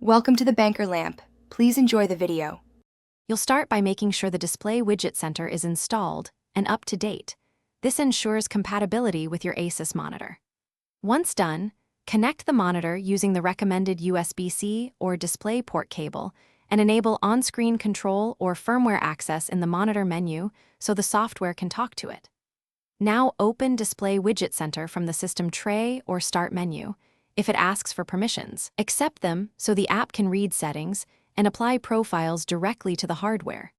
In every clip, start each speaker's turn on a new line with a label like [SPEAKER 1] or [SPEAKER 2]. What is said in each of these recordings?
[SPEAKER 1] Welcome to the Banker Lamp. Please enjoy the video.
[SPEAKER 2] You'll start by making sure the Display Widget Center is installed and up to date. This ensures compatibility with your Asus monitor. Once done, connect the monitor using the recommended USB-C or DisplayPort cable and enable on-screen control or firmware access in the monitor menu so the software can talk to it. Now open Display Widget Center from the System tray or Start menu. If it asks for permissions, accept them so the app can read settings and apply profiles directly to the hardware.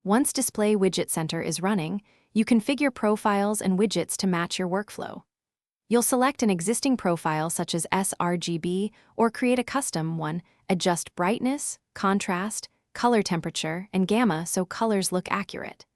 [SPEAKER 2] Once Display Widget Center is running, you configure profiles and widgets to match your workflow. You'll select an existing profile such as sRGB or create a custom one, adjust brightness, contrast, color temperature, and gamma so colors look accurate.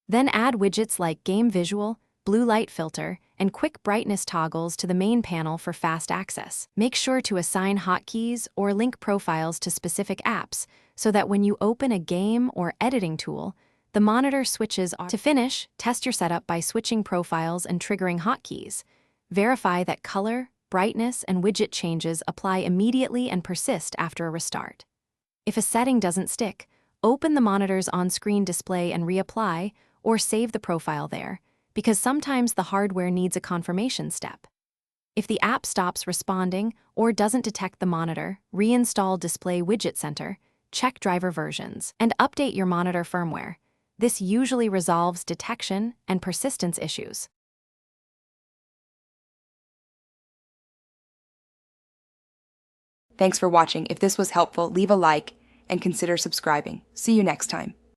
[SPEAKER 2] Then add widgets like Game Visual, Blue Light Filter, and quick brightness toggles to the main panel for fast access. Make sure to assign hotkeys or link profiles to specific apps so that when you open a game or editing tool, the monitor switches on. To finish, test your setup by switching profiles and triggering hotkeys. Verify that color, brightness, and widget changes apply immediately and persist after a restart. If a setting doesn't stick, open the monitor's on-screen display and reapply, or save the profile there, because sometimes the hardware needs a confirmation step. If the app stops responding or doesn't detect the monitor, reinstall Display Widget Center, check driver versions, and update your monitor firmware. This usually resolves detection and persistence issues.
[SPEAKER 1] Thanks for watching. If this was helpful, leave a like and consider subscribing. See you next time.